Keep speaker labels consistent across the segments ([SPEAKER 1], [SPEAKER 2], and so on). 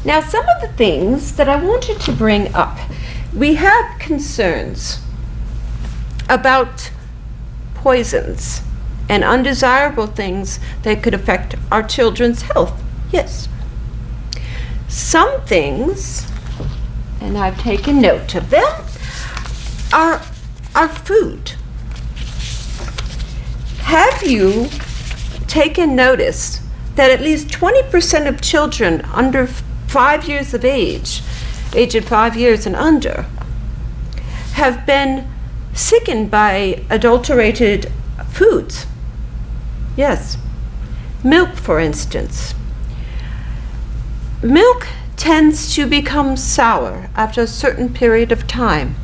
[SPEAKER 1] Now, some of the things that I wanted to bring up, we have concerns about poisons and undesirable things that could affect our children's health. Yes. Some things, and I've taken note of them, are food. Have you taken notice that at least 20% of children under 5 years of age, aged 5 years and under, have been sickened by adulterated foods? Yes. Milk, for instance. Milk tends to become sour after a certain period of time.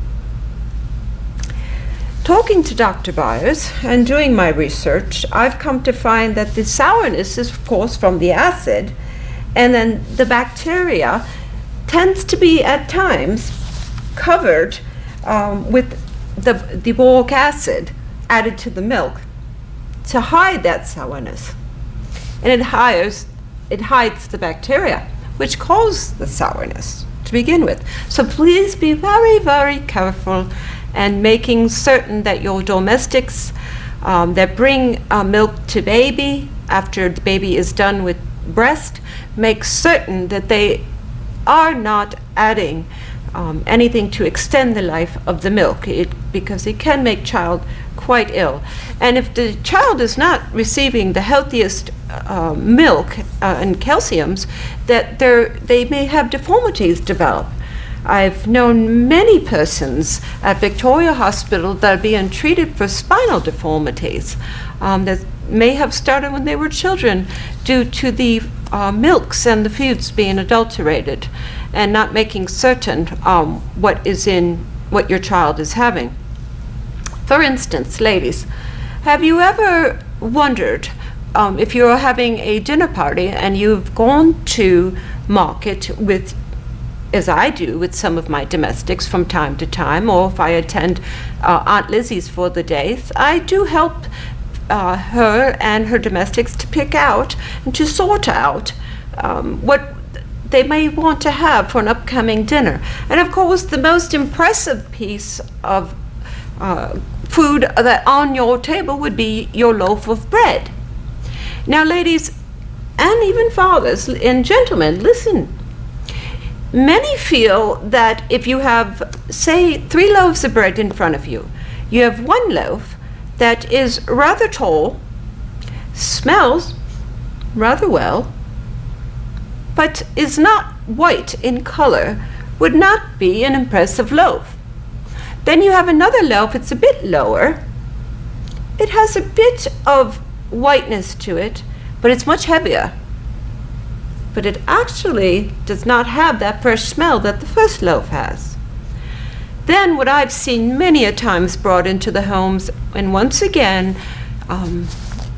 [SPEAKER 1] Talking to Dr. Byers and doing my research, I've come to find that the sourness is, of course, from the acid, and then the bacteria tends to be at times covered with the boric acid added to the milk to hide that sourness. And it hides the bacteria, which cause the sourness to begin with. So please be very, very careful and making certain that your domestics that bring milk to baby after the baby is done with breast, make certain that they are not adding anything to extend the life of the milk, because it can make child quite ill. And if the child is not receiving the healthiest milk and calciums, that they may have deformities develop. I've known many persons at Victoria Hospital that are being treated for spinal deformities that may have started when they were children due to the milks and the foods being adulterated and not making certain what is in what your child is having. For instance, ladies, have you ever wondered if you're having a dinner party and you've gone to market with, as I do with some of my domestics from time to time, or if I attend Aunt Lizzie's for the day, I do help her and her domestics to pick out and to sort out what they may want to have for an upcoming dinner. And of course, the most impressive piece of food that on your table would be your loaf of bread. Now, ladies, and even fathers and gentlemen, listen. Many feel that if you have, say, 3 loaves of bread in front of you, you have one loaf that is rather tall, smells rather well, but is not white in color, would not be an impressive loaf. Then you have another loaf, it's a bit lower. It has a bit of whiteness to it, but it's much heavier. But it actually does not have that fresh smell that the first loaf has. Then what I've seen many a times brought into the homes, and once again,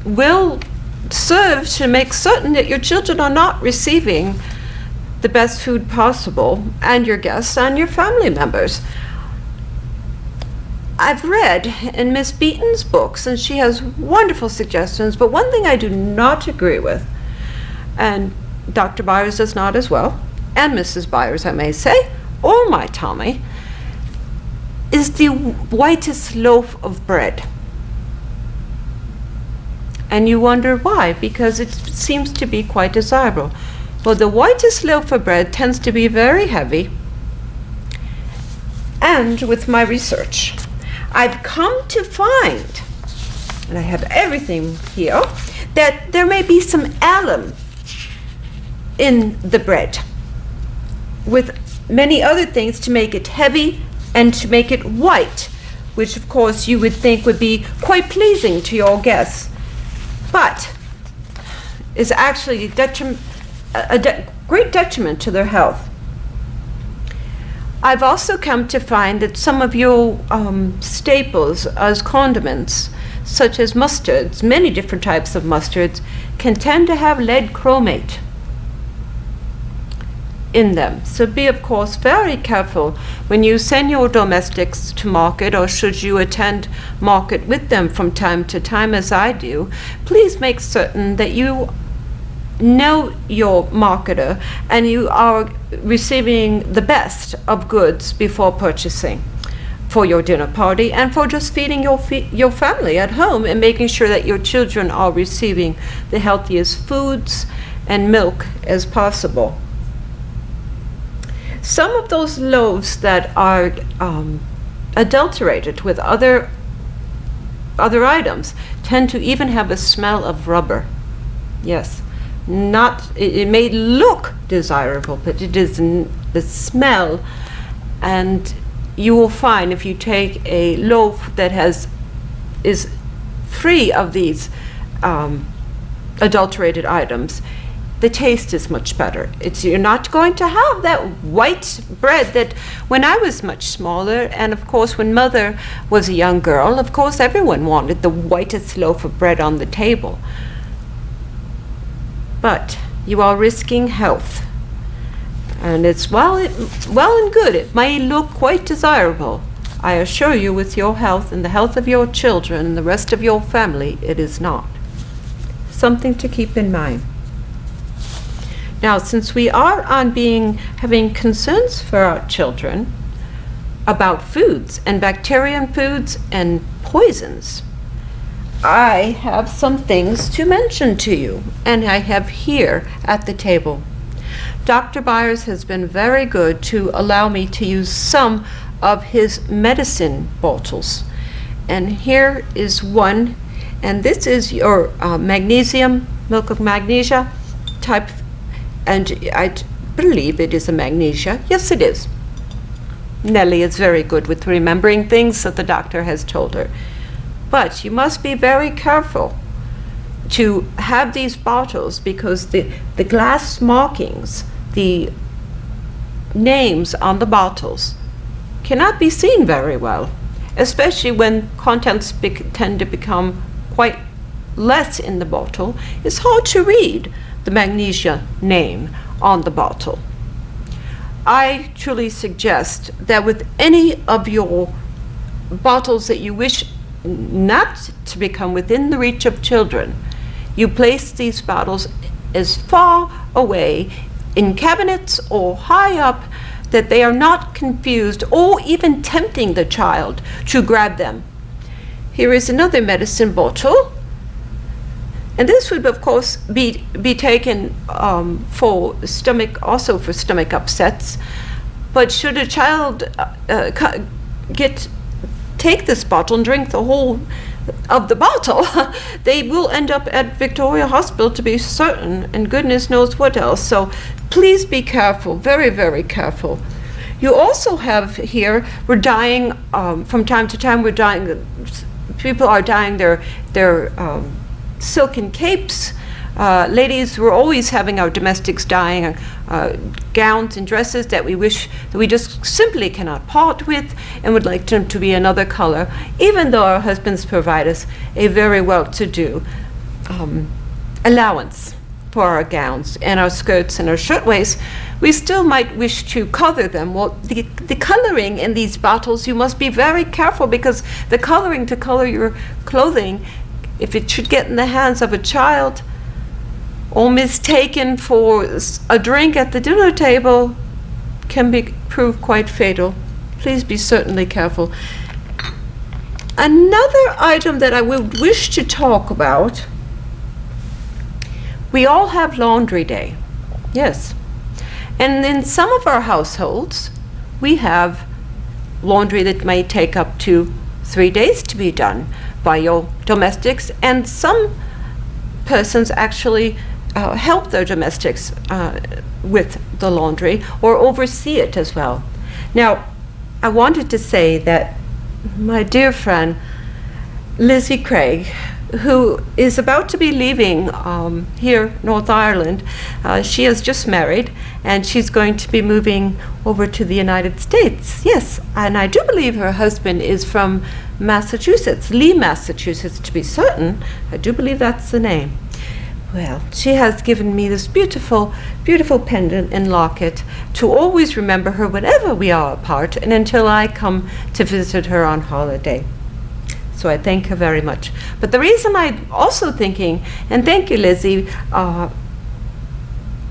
[SPEAKER 1] will serve to make certain that your children are not receiving the best food possible, and your guests and your family members. I've read in Miss Beaton's books, and she has wonderful suggestions, but one thing I do not agree with, and Dr. Byers does not as well, and Mrs. Byers, I may say, or my Tommy, is the whitest loaf of bread. And you wonder why, because it seems to be quite desirable. Well, the whitest loaf of bread tends to be very heavy, and with my research, I've come to find, and I have everything here, that there may be some alum in the bread with many other things to make it heavy and to make it white, which of course you would think would be quite pleasing to your guests, but is actually a great detriment to their health. I've also come to find that some of your staples as condiments, such as mustards, many different types of mustards, can tend to have lead chromate in them. So be, of course, very careful when you send your domestics to market, or should you attend market with them from time to time, as I do. Please make certain that you know your marketer, and you are receiving the best of goods before purchasing for your dinner party and for just feeding your family at home, and making sure that your children are receiving the healthiest foods and milk as possible. Some of those loaves that are adulterated with other items tend to even have a smell of rubber. Yes, it may look desirable, but it is the smell. And you will find, if you take a loaf that is free of these adulterated items, the taste is much better. You're not going to have that white bread that when I was much smaller, and of course when Mother was a young girl, of course everyone wanted the whitest loaf of bread on the table. But you are risking health. And it's well and good. It may look quite desirable. I assure you, with your health and the health of your children and the rest of your family, it is not. Something to keep in mind. Now, since we are on having concerns for our children about foods and bacterial foods and poisons, I have some things to mention to you, and I have here at the table. Dr. Byers has been very good to allow me to use some of his medicine bottles. And here is one, and this is your magnesium, milk of magnesia type, and I believe it is a magnesia. Yes, it is. Nellie is very good with remembering things that the doctor has told her. But you must be very careful to have these bottles, because the glass markings, the names on the bottles, cannot be seen very well, especially when contents tend to become quite less in the bottle. It's hard to read the magnesia name on the bottle. I truly suggest that with any of your bottles that you wish not to become within the reach of children, you place these bottles as far away in cabinets or high up that they are not confused or even tempting the child to grab them. Here is another medicine bottle, and this would of course be taken for stomach upsets. But should a child take this bottle and drink the whole of the bottle, they will end up at Victoria Hospital, to be certain, and goodness knows what else. So please be careful, very, very careful. You also have here, we're dying, from time to time, people are dyeing their silken capes. Ladies, we're always having our domestics dyeing gowns and dresses that we just simply cannot part with, and would like them to be another color. Even though our husbands provide us a very well-to-do allowance for our gowns and our skirts and our shirtwaists, we still might wish to color them. Well, the coloring in these bottles, you must be very careful, because the coloring to color your clothing, if it should get in the hands of a child or mistaken for a drink at the dinner table, can prove quite fatal. Please be certainly careful. Another item that I would wish to talk about, we all have laundry day. Yes. And in some of our households, we have laundry that may take up to 3 days to be done by your domestics, and some persons actually help their domestics with the laundry or oversee it as well. Now, I wanted to say that my dear friend Lizzie Craig, who is about to be leaving here, North Ireland, she has just married, and she's going to be moving over to the United States. Yes, and I do believe her husband is from Massachusetts, Lee, Massachusetts, to be certain. I do believe that's the name. Well, she has given me this beautiful, beautiful pendant and locket to always remember her whenever we are apart, and until I come to visit her on holiday. So I thank her very much. But the reason I'm also thinking, and thank you, Lizzie,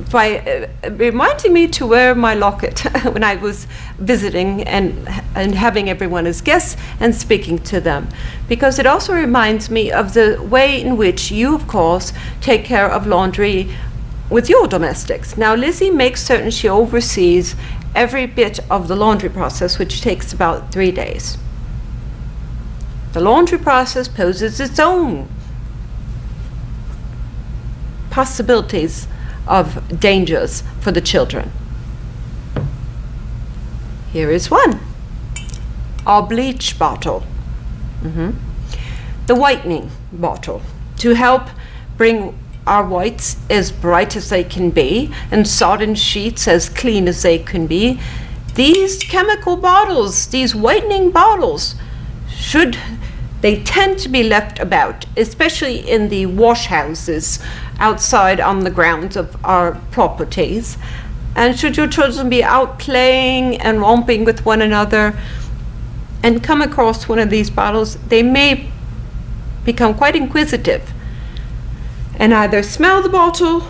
[SPEAKER 1] by reminding me to wear my locket when I was visiting and having everyone as guests and speaking to them. Because it also reminds me of the way in which you, of course, take care of laundry with your domestics. Now, Lizzie makes certain she oversees every bit of the laundry process, which takes about 3 days. The laundry process poses its own possibilities of dangers for the children. Here is one. Our bleach bottle. The whitening bottle, to help bring our whites as bright as they can be and sodden sheets as clean as they can be. These chemical bottles, these whitening bottles, they tend to be left about, especially in the wash houses outside on the grounds of our properties. And should your children be out playing and romping with one another and come across one of these bottles, they may become quite inquisitive and either smell the bottle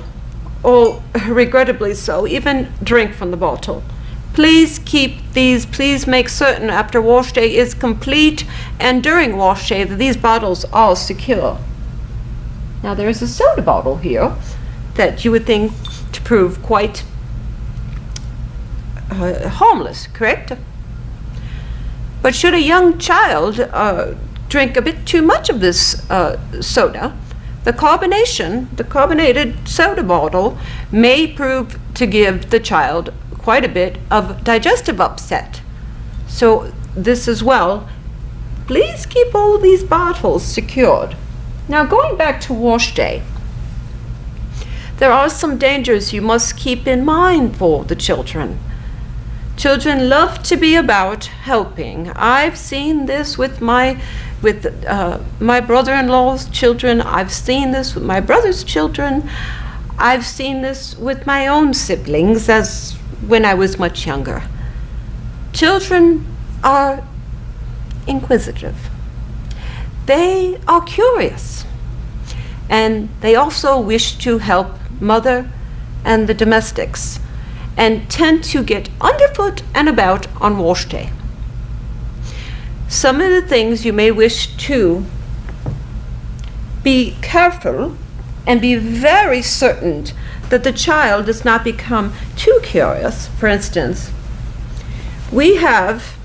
[SPEAKER 1] or, regrettably so, even drink from the bottle. Please keep these, please make certain after wash day is complete and during wash day that these bottles are secure. Now there is a soda bottle here that you would think to prove quite harmless, correct? But should a young child drink a bit too much of this soda, the carbonated soda bottle may prove to give the child quite a bit of digestive upset. So this as well, please keep all these bottles secured. Now going back to wash day, there are some dangers you must keep in mind for the children. Children love to be about helping. I've seen this with my brother-in-law's children. I've seen this with my brother's children. I've seen this with my own siblings as when I was much younger. Children are inquisitive. They are curious. And they also wish to help mother and the domestics and tend to get underfoot and about on wash day. Some of the things you may wish to be careful and be very certain that the child does not become too curious. For instance, we have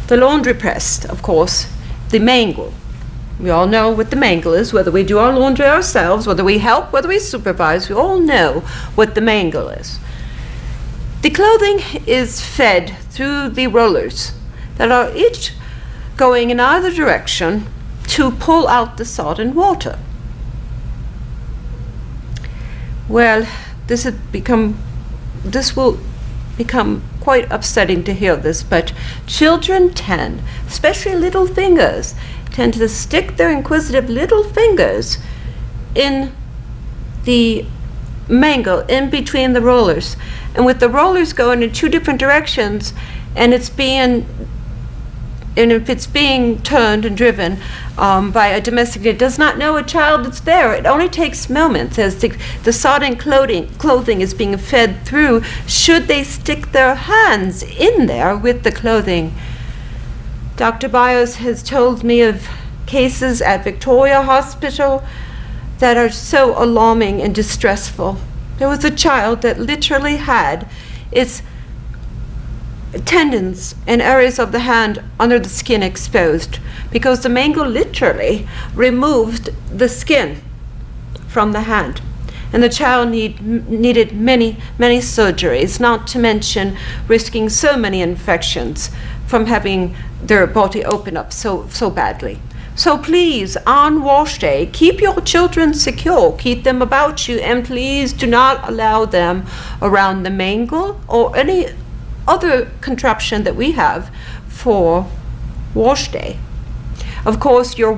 [SPEAKER 1] the laundry press, of course, the mangle. We all know what the mangle is, whether we do our laundry ourselves, whether we help, whether we supervise, we all know what the mangle is. The clothing is fed through the rollers that are each going in either direction to pull out the sodden water. Well, this will become quite upsetting to hear this, but children tend, especially little fingers, tend to stick their inquisitive little fingers in the mangle, in between the rollers. And with the rollers going in two different directions, and if it's being turned and driven by a domestic that does not know a child that's there, it only takes moments as the sodden clothing is being fed through. Should they stick their hands in there with the clothing? Dr. Byers has told me of cases at Victoria Hospital that are so alarming and distressful. There was a child that literally had its tendons and areas of the hand under the skin exposed because the mangle literally removed the skin from the hand. And the child needed many, many surgeries, not to mention risking so many infections from having their body open up so badly. So please, on wash day, keep your children secure, keep them about you, and please do not allow them around the mangle or any other contraption that we have for wash day. Of course, your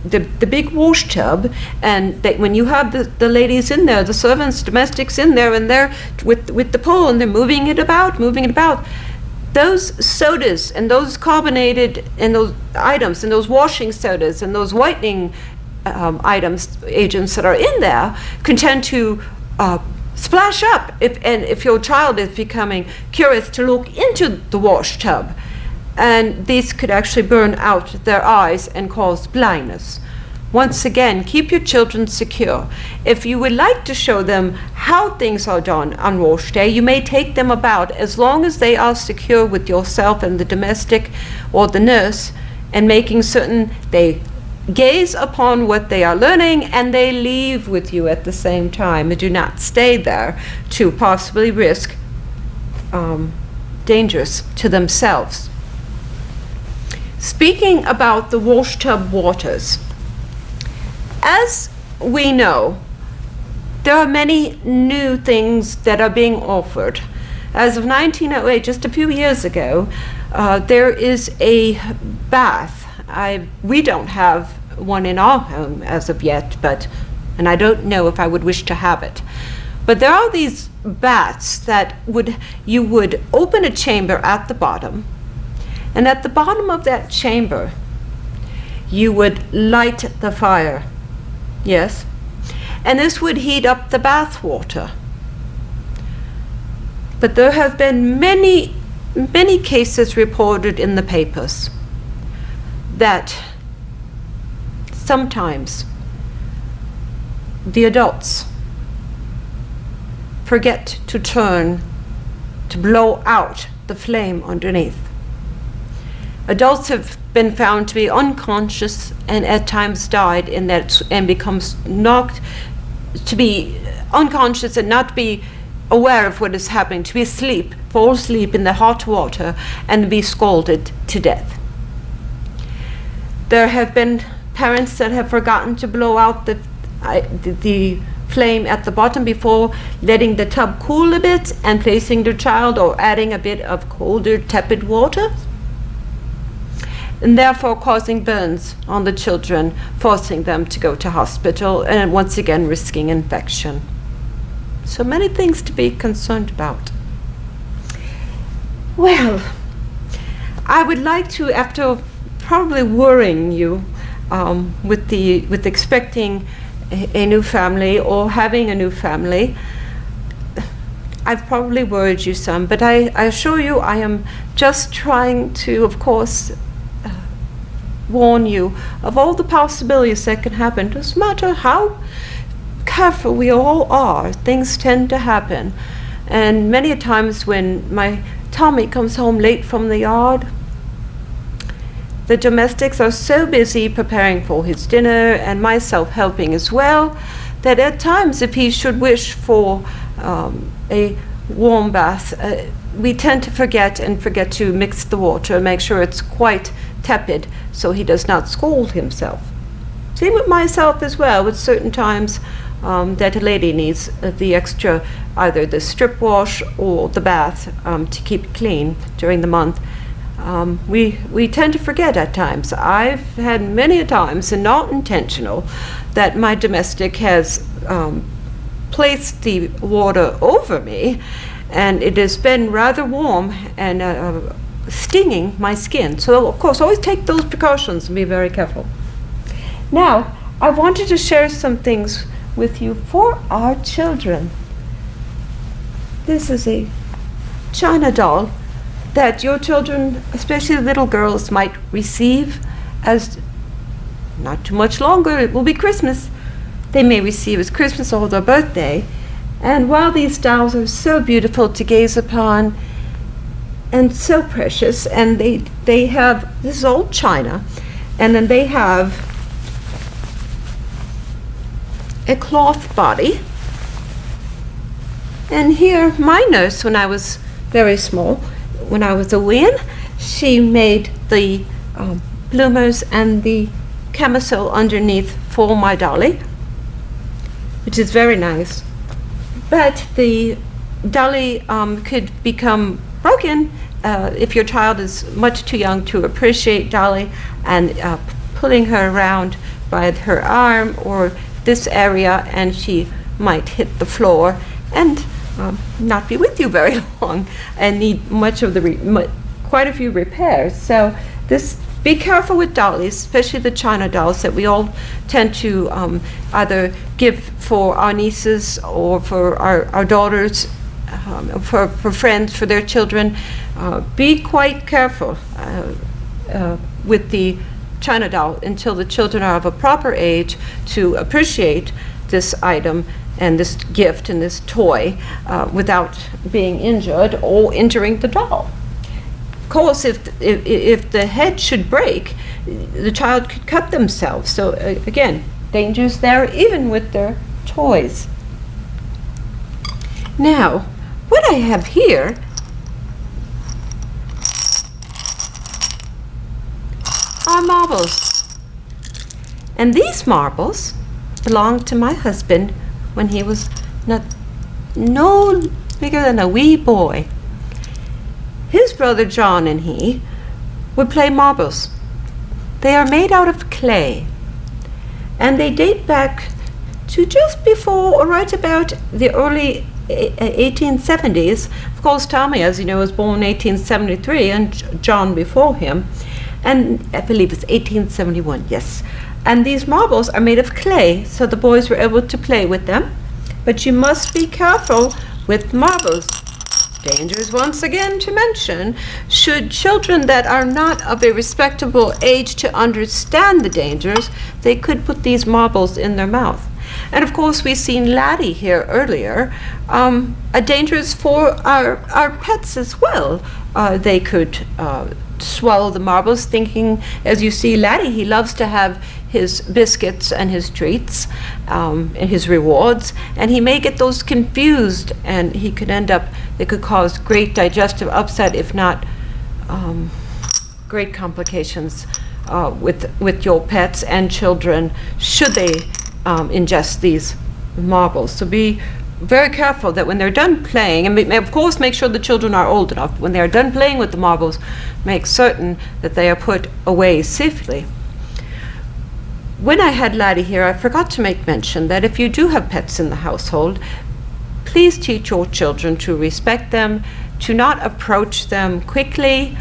[SPEAKER 1] the big wash tub, and when you have the ladies in there, the servants, domestics in there, and they're with the pole and they're moving it about, those sodas and those carbonated and those items and those washing sodas and those whitening agents that are in there can tend to splash up if your child is becoming curious to look into the wash tub. And these could actually burn out their eyes and cause blindness. Once again, keep your children secure. If you would like to show them how things are done on wash day, you may take them about as long as they are secure with yourself and the domestic or the nurse, and making certain they gaze upon what they are learning and they leave with you at the same time and do not stay there to possibly risk dangers to themselves. Speaking about the wash tub waters, as we know, there are many new things that are being offered. As of 1908, just a few years ago, there is a bath. We don't have one in our home as of yet, and I don't know if I would wish to have it. But there are these baths that you would open a chamber at the bottom, and at the bottom of that chamber, you would light the fire. Yes. And this would heat up the bath water. But there have been many, many cases reported in the papers that sometimes the adults forget to blow out the flame underneath. Adults have been found to be unconscious and at times died in that, and becomes knocked to be unconscious and not be aware of what is happening, to be asleep, fall asleep in the hot water and be scalded to death. There have been parents that have forgotten to blow out the flame at the bottom before letting the tub cool a bit and placing the child or adding a bit of colder, tepid water, and therefore causing burns on the children, forcing them to go to hospital, and once again risking infection. So many things to be concerned about. Well, I would like to, after probably worrying you with expecting a new family or having a new family, I've probably worried you some, but I assure you I am just trying to, of course, warn you of all the possibilities that can happen. Doesn't matter how careful we all are, things tend to happen. And many a times when my Tommy comes home late from the yard, the domestics are so busy preparing for his dinner, and myself helping as well, that at times if he should wish for a warm bath, we tend to forget to mix the water, make sure it's quite tepid so he does not scald himself. Same with myself as well, with certain times that a lady needs the extra, either the strip wash or the bath to keep it clean during the month. We tend to forget at times. I've had many a times, and not intentional, that my domestic has placed the water over me, and it has been rather warm and stinging my skin. So of course, always take those precautions and be very careful. Now, I wanted to share some things with you for our children. This is a China doll that your children, especially little girls, might receive as not too much longer. It will be Christmas. They may receive as Christmas or their birthday. And while these dolls are so beautiful to gaze upon and so precious, and they have, this is old china, and then they have a cloth body. And here, my nurse, when I was very small, when I was a wean, she made the bloomers and the camisole underneath for my dolly, which is very nice. But the dolly could become broken if your child is much too young to appreciate dolly, and pulling her around by her arm or this area, and she might hit the floor and not be with you very long and need much of quite a few repairs. So this Be careful with dollies, especially the China dolls that we all tend to either give for our nieces or for our daughters, for friends, for their children. Be quite careful with the China doll until the children are of a proper age to appreciate this item and this gift and this toy without being injured or injuring the doll. Of course, if the head should break, the child could cut themselves. So again, dangers there even with their toys. Now, what I have here are marbles. And these marbles belonged to my husband when he was no bigger than a wee boy. His brother John and he would play marbles. They are made out of clay, and they date back to just before or right about the early 1870s. Of course, Tommy, as you know, was born in 1873, and John before him, and I believe it's 1871, yes. And these marbles are made of clay, so the boys were able to play with them. But you must be careful with marbles. Dangers, once again, to mention, should children that are not of a respectable age to understand the dangers, they could put these marbles in their mouth. And of course, we've seen Laddie here earlier. A danger is for our pets as well. They could swallow the marbles, thinking, as you see Laddie, he loves to have his biscuits and his treats and his rewards, and he may get those confused, and he could end up, it could cause great digestive upset, if not great complications with your pets and children should they ingest these marbles. So be very careful that when they're done playing, and of course make sure the children are old enough, when they are done playing with the marbles, make certain that they are put away safely. When I had Laddie here, I forgot to make mention that if you do have pets in the household, please teach your children to respect them, to not approach them quickly,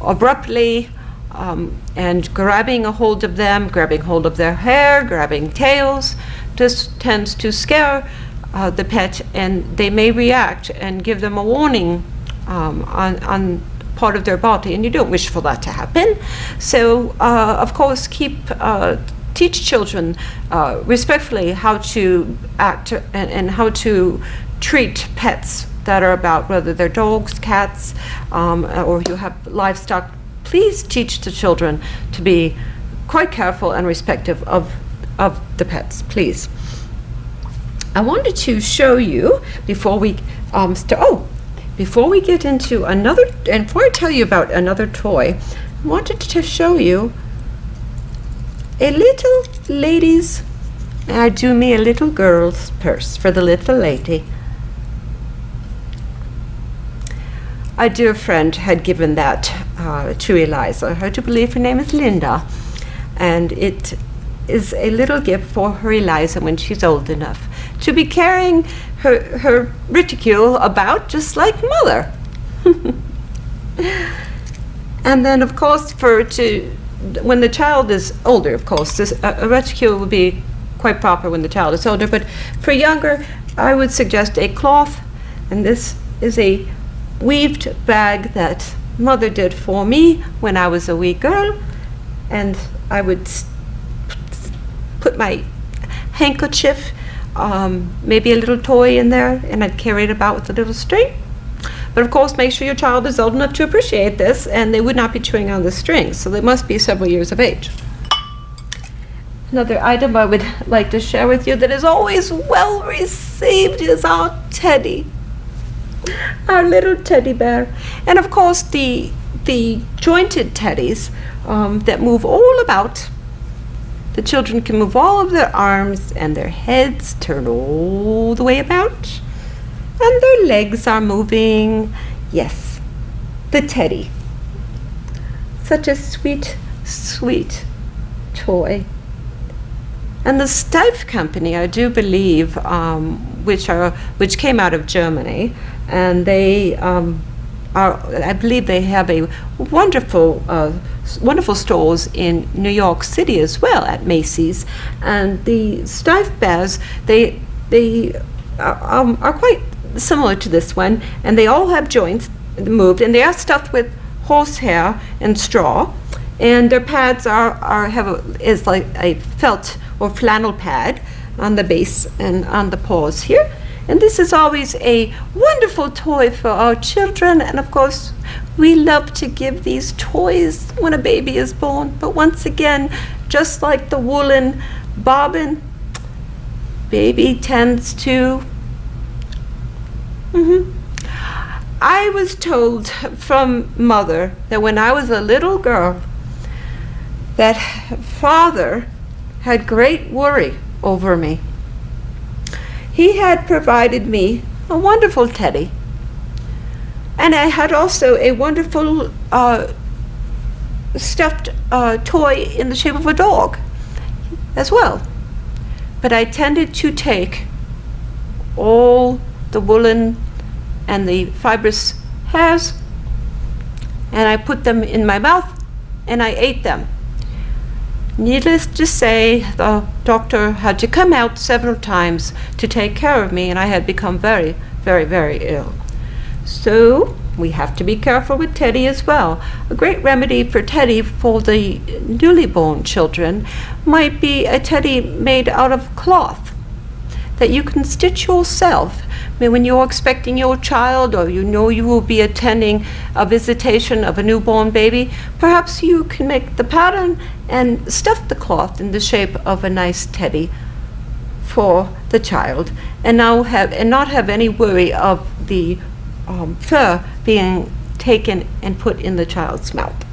[SPEAKER 1] abruptly, and grabbing a hold of them, grabbing hold of their hair, grabbing tails. This tends to scare the pet, and they may react and give them a warning on part of their body, and you don't wish for that to happen. So, of course, teach children respectfully how to act and how to treat pets that are about, whether they're dogs, cats, or you have livestock. Please teach the children to be quite careful and respectful of the pets, please. I wanted to show you before we before we get into another, and before I tell you about another toy, I wanted to show you a little lady's, I do me a little girl's purse for the little lady. A dear friend had given that to Eliza. I do believe her name is Linda, and it is a little gift for her Eliza when she's old enough to be carrying her reticule about, just like mother. And then, of course, when the child is older, of course, a reticule would be quite proper when the child is older, but for younger, I would suggest a cloth, and this is a weaved bag that mother did for me when I was a wee girl, and I would put my handkerchief, maybe a little toy in there, and I'd carry it about with a little string. But of course, make sure your child is old enough to appreciate this, and they would not be chewing on the strings, so they must be several years of age. Another item I would like to share with you that is always well received is our teddy, our little teddy bear. And of course, the jointed teddies that move all about. The children can move all of their arms, and their heads turn all the way about, and their legs are moving. Yes, the teddy. Such a sweet, sweet toy. And the Steiff Company, I do believe, which came out of Germany, and they I believe they have a wonderful stores in New York City as well at Macy's. And the stuffed bears, they are quite similar to this one, and they all have joints moved, and they are stuffed with horsehair and straw, and their pads is like a felt or flannel pad on the base and on the paws here. And this is always a wonderful toy for our children, and of course we love to give these toys when a baby is born. But once again, just like the woolen bobbin, baby tends to I was told from mother that when I was a little girl that father had great worry over me. He had provided me a wonderful teddy, and I had also a wonderful stuffed toy in the shape of a dog as well. But I tended to take all the woolen and the fibrous hairs, and I put them in my mouth and I ate them. Needless to say, the doctor had to come out several times to take care of me, and I had become very, very, very ill. So we have to be careful with Teddy as well. A great remedy for Teddy for the newly born children might be a Teddy made out of cloth that you can stitch yourself. I mean, when you're expecting your child, or you know you will be attending a visitation of a newborn baby, perhaps you can make the pattern and stuff the cloth in the shape of a nice teddy for the child, and not have any worry of the fur being taken and put in the child's mouth.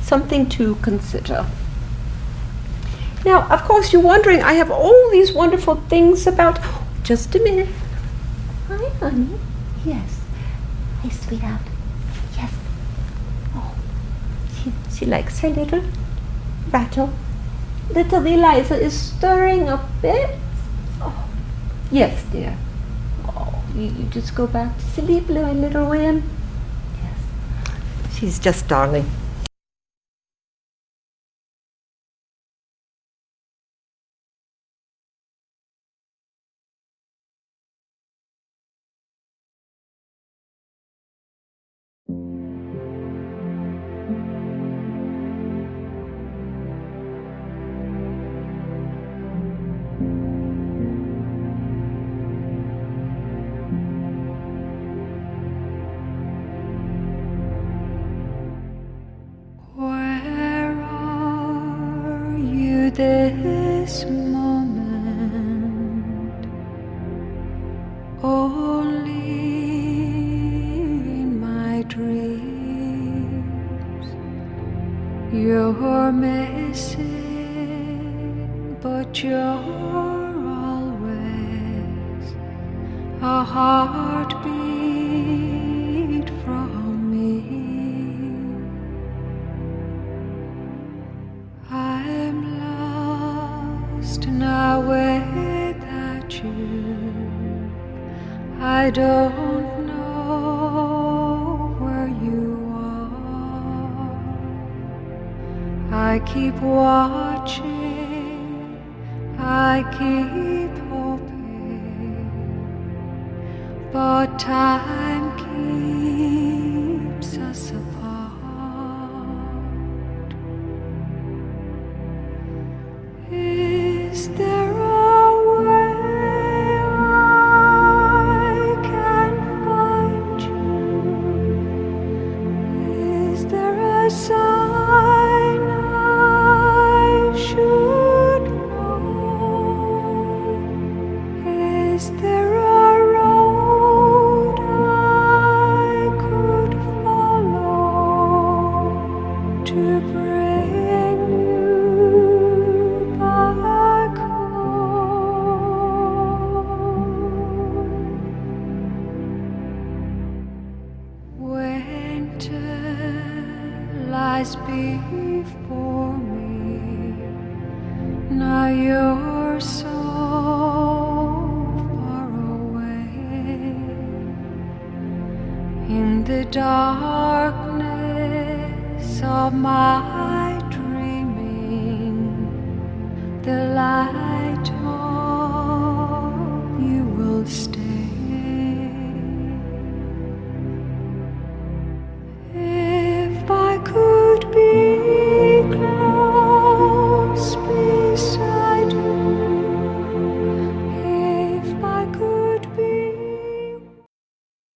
[SPEAKER 1] Something to consider. Now, of course, you're wondering, I have all these wonderful things about. Just a minute. Hi, honey. Yes. Hi, sweetheart. Yes. Oh, she likes her little rattle. Little Eliza is stirring a bit. Oh, yes, dear. Oh, you just go back to sleep, my little one. Yes. She's just darling. This moment, only in my dreams, you're missing, but you're always a heartbeat from me. I'm lost now without you. I don't know where you are. I keep watching, I keep hoping, but time keeps us apart. Is there a way I can find you? Is there a sign I should know? Is there a road I could follow to bring you back home? Winter lies before me. Now you're so far away. In
[SPEAKER 2] the darkness of my dreaming, the light